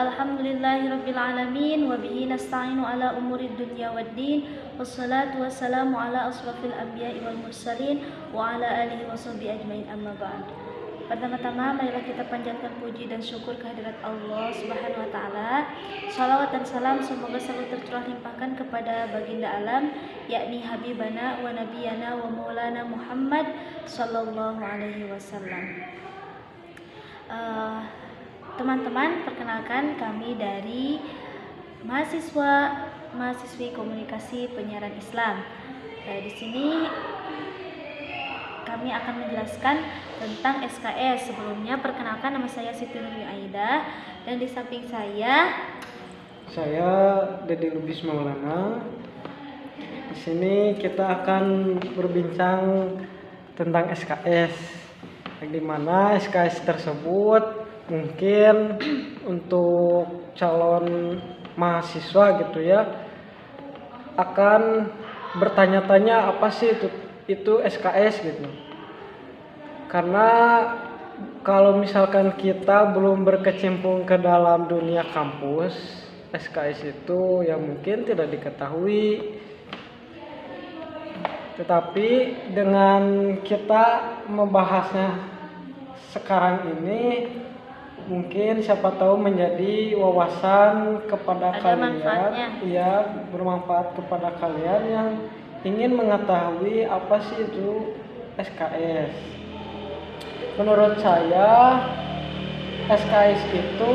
Alhamdulillahirabbil alamin wa bihi nasta'inu ala umurid dunya waddin. Wassalatu wassalamu ala asrafil anbiya'i wal mursalin wa ala alihi washabihi ajmain, amma ba'd. Pertama-tama marilah kita panjatkan puji dan syukur kehadirat Allah Subhanahu wa taala. Shalawat dan salam semoga selalu tercurah limpahkan kepada baginda alam, yakni habibana wa nabiyana wa maulana Muhammad sallallahu alaihi wasallam. Teman-teman, perkenalkan kami dari mahasiswi komunikasi penyiaran Islam. Di sini kami akan menjelaskan tentang SKS. Sebelumnya perkenalkan, nama saya Siti Nurul Aida, dan di samping saya Dedi Lubis Maulana. Di sini kita akan berbincang tentang SKS, di mana SKS tersebut mungkin untuk calon mahasiswa gitu ya akan bertanya-tanya apa sih itu SKS gitu. Karena kalau misalkan kita belum berkecimpung ke dalam dunia kampus, SKS itu yang mungkin tidak diketahui. Tetapi dengan kita membahasnya sekarang ini, mungkin siapa tahu menjadi wawasan kepada kalian, ya, bermanfaat kepada kalian yang ingin mengetahui apa sih itu SKS. Menurut saya, SKS itu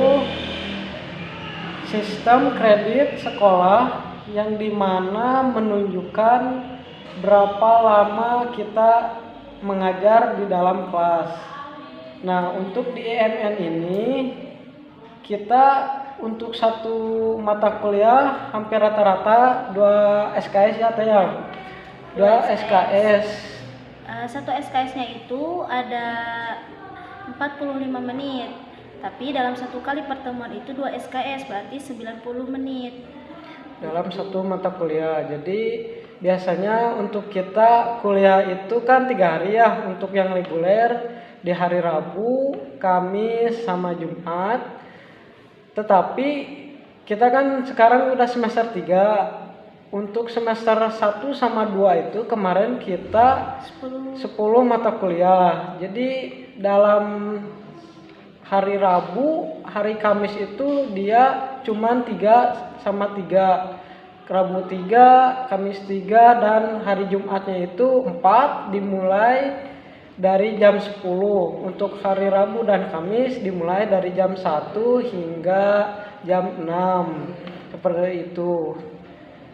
sistem kredit sekolah yang dimana menunjukkan berapa lama kita mengajar di dalam kelas. Nah, untuk di IMN ini kita untuk satu mata kuliah hampir rata-rata 2 SKS ya, Teh. 2 SKS. Satu SKS-nya itu ada 45 menit. Tapi dalam satu kali pertemuan itu 2 SKS, berarti 90 menit. Dalam satu mata kuliah. Jadi biasanya untuk kita kuliah itu kan 3 hari ya, untuk yang reguler di hari Rabu, Kamis, sama Jumat. Tetapi kita kan sekarang udah semester 3. Untuk semester 1 sama 2 itu kemarin kita 10 mata kuliah. Jadi dalam hari Rabu, hari Kamis itu dia cuman 3 sama 3. Rabu 3, Kamis 3, dan hari Jumatnya itu 4, dimulai dari jam 10. Untuk hari Rabu dan Kamis dimulai dari jam 1 hingga jam 6. Seperti itu.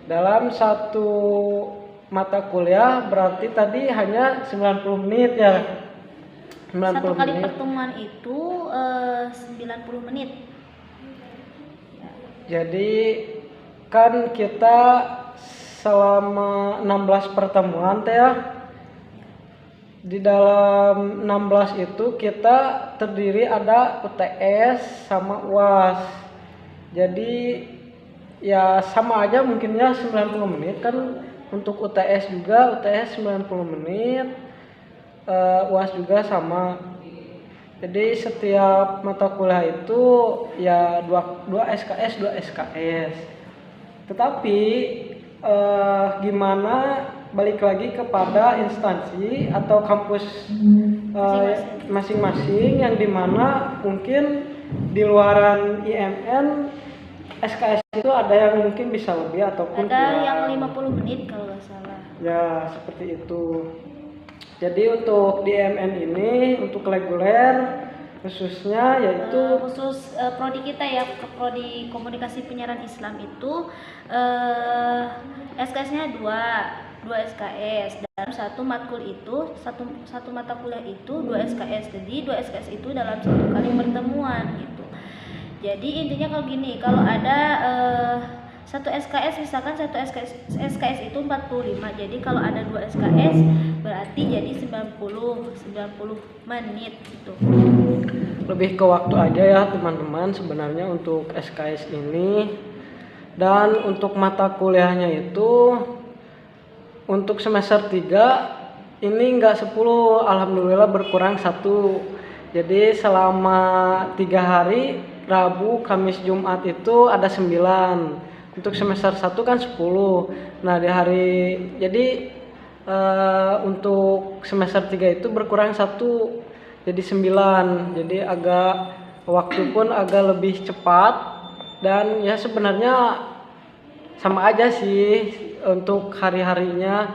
Dalam satu mata kuliah berarti tadi hanya 90 menit ya. 90 satu kali menit. Pertemuan itu 90 menit. Jadi kan kita selama 16 pertemuan Teh ya. Di dalam 16 itu kita terdiri ada UTS sama UAS. Jadi ya sama aja mungkin ya 90 menit kan. Untuk UTS juga, UTS 90 menit, UAS juga sama. Jadi setiap mata kuliah itu ya 2 SKS, 2 SKS. Tetapi gimana, balik lagi kepada instansi atau kampus masing-masing, yang dimana mungkin di luaran IMN SKS itu ada yang mungkin bisa lebih ataupun ada yang 50 menit kalau nggak salah. Ya, seperti itu. Jadi untuk di IMN ini untuk reguler khususnya yaitu khusus prodi kita ya, prodi komunikasi penyiaran Islam itu SKS-nya 2 SKS, dalam satu matkul itu satu mata kuliah itu 2 SKS. Jadi 2 SKS itu dalam satu kali pertemuan gitu. Jadi intinya kalau gini, kalau ada satu SKS, misalkan satu SKS itu 45. Jadi kalau ada 2 SKS berarti jadi 90 menit gitu. Lebih ke waktu aja ya teman-teman sebenarnya untuk SKS ini. Dan untuk mata kuliahnya itu untuk semester 3 ini enggak 10, alhamdulillah berkurang 1. Jadi selama 3 hari Rabu, Kamis, Jumat itu ada 9. Untuk semester 1 kan 10. Nah, jadi untuk semester 3 itu berkurang 1 jadi 9. Jadi waktu pun agak lebih cepat, dan ya sebenarnya sama aja sih untuk hari-harinya,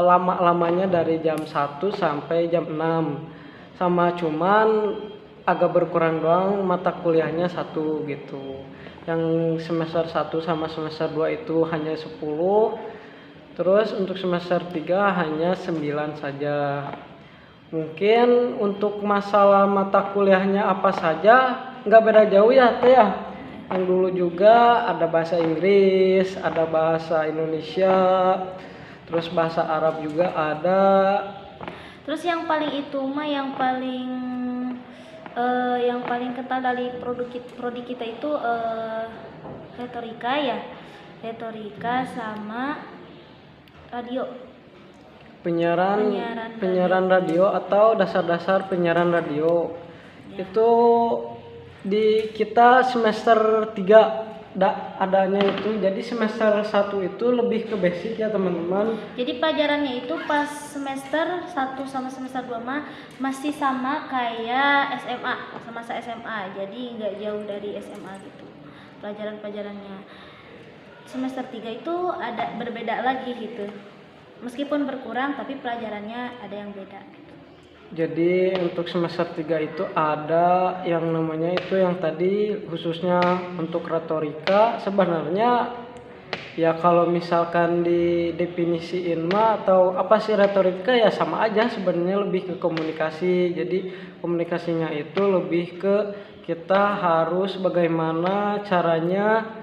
lama-lamanya dari jam 1 sampai jam 6. Sama, cuman agak berkurang doang mata kuliahnya 1 gitu. Yang semester 1 sama semester 2 itu hanya 10. Terus untuk semester 3 hanya 9 saja. Mungkin untuk masalah mata kuliahnya apa saja nggak beda jauh ya Teh ya. Yang dulu juga ada bahasa Inggris, ada bahasa Indonesia, terus bahasa Arab juga ada. Terus yang paling itu mah yang paling kental dari prodi kita itu retorika ya. Retorika sama radio. Penyiaran radio atau dasar-dasar penyiaran radio. Ya. Itu di kita semester 3 adanya itu. Jadi semester 1 itu lebih ke basic ya teman-teman. Jadi pelajarannya itu pas semester 1 sama semester 2 mah masih sama kayak SMA, semasa SMA. Jadi nggak jauh dari SMA gitu pelajaran-pelajarannya. Semester 3 itu ada berbeda lagi gitu. Meskipun berkurang tapi pelajarannya ada yang beda gitu. Jadi untuk semester 3 itu ada yang namanya itu yang tadi khususnya untuk retorika. Sebenarnya ya kalau misalkan didefinisiin mah atau apa sih retorika, ya sama aja sebenarnya, lebih ke komunikasi. Jadi komunikasinya itu lebih ke kita harus bagaimana caranya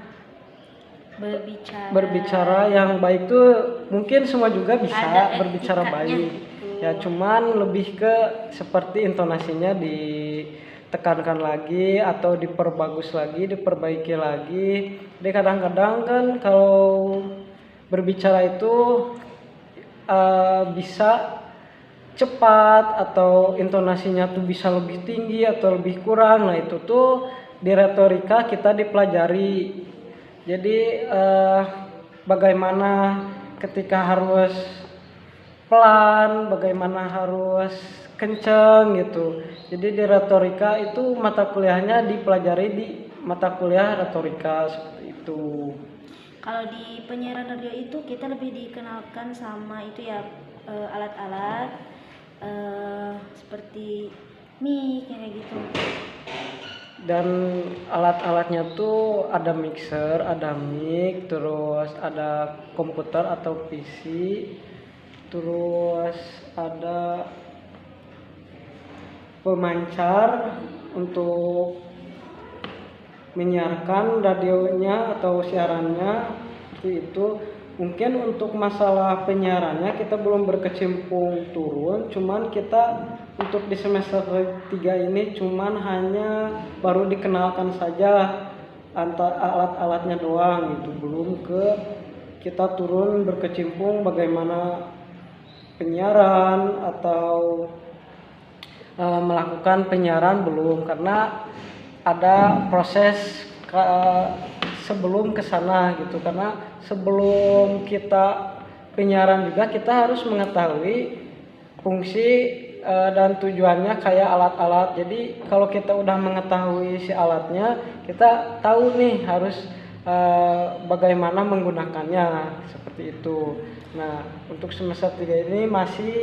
berbicara yang baik. Tuh mungkin semua juga bisa berbicara baik gitu. Ya cuman lebih ke seperti intonasinya ditekankan lagi atau diperbagus lagi, diperbaiki lagi. Jadi kadang-kadang kan kalau berbicara itu bisa cepat atau intonasinya tuh bisa lebih tinggi atau lebih kurang. Nah itu tuh di retorika kita dipelajari. Jadi bagaimana ketika harus pelan, bagaimana harus kenceng gitu. Jadi di retorika itu mata kuliahnya dipelajari di mata kuliah retorika seperti itu. Kalau di penyiaran radio itu kita lebih dikenalkan sama itu ya alat-alat seperti mic kayak gitu. Dan alat-alatnya tuh ada mixer, ada mic, terus ada komputer atau PC, terus ada pemancar untuk menyiarkan radionya atau siarannya itu. Mungkin untuk masalah penyiarannya kita belum berkecimpung turun, cuman kita untuk di semester 3 ini cuman hanya baru dikenalkan saja alat-alatnya doang gitu, belum ke kita turun berkecimpung bagaimana penyiaran atau melakukan penyiaran belum, karena ada proses sebelum ke sana gitu. Karena sebelum kita penyiaran juga kita harus mengetahui fungsi dan tujuannya kayak alat-alat. Jadi kalau kita udah mengetahui si alatnya, kita tahu nih harus bagaimana menggunakannya seperti itu. Nah, untuk semester 3 ini masih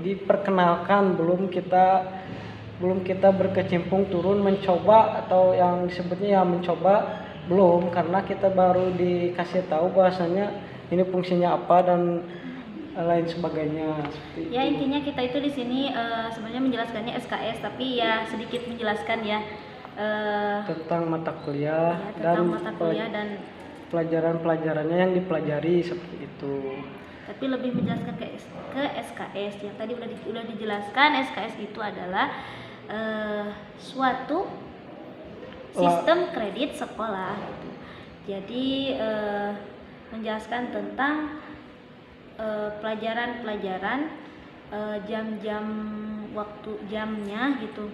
diperkenalkan, belum kita berkecimpung turun mencoba, atau yang disebutnya ya mencoba belum, karena kita baru dikasih tahu bahwasanya ini fungsinya apa dan lain sebagainya seperti ya itu. Intinya kita itu di sini sebenarnya menjelaskannya SKS, tapi ya sedikit menjelaskan ya tentang mata kuliah, ya, tentang mata kuliah dan pelajaran-pelajarannya yang dipelajari seperti itu. Tapi lebih menjelaskan ke SKS yang tadi udah dijelaskan. SKS itu adalah suatu sistem kredit sekolah gitu. Jadi menjelaskan tentang pelajaran-pelajaran, jam-jam waktu jamnya gitu.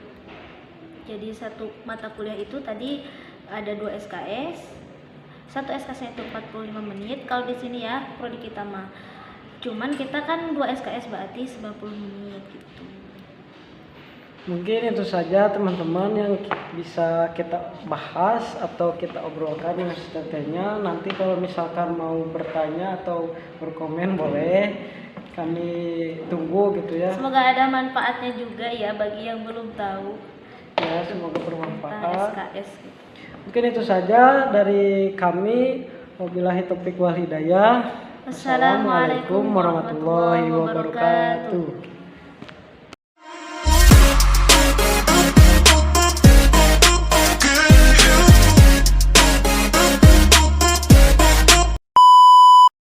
Jadi satu mata kuliah itu tadi ada 2 SKS. Satu SKS itu 45 menit. Kalau di sini ya prodi kita mah. Cuman kita kan 2 SKS berarti 90 menit gitu. Mungkin itu saja teman-teman yang bisa kita bahas atau kita obrolkan dengan STT-nya. Nanti kalau misalkan mau bertanya atau berkomen boleh, kami tunggu gitu ya. Semoga ada manfaatnya juga ya bagi yang belum tahu Ya, semoga tentang bermanfaat. SKS gitu. Mungkin itu saja dari kami. Wabillahi taufiq wal hidayah. Wassalamualaikum Wassalamualaikum warahmatullahi wabarakatuh.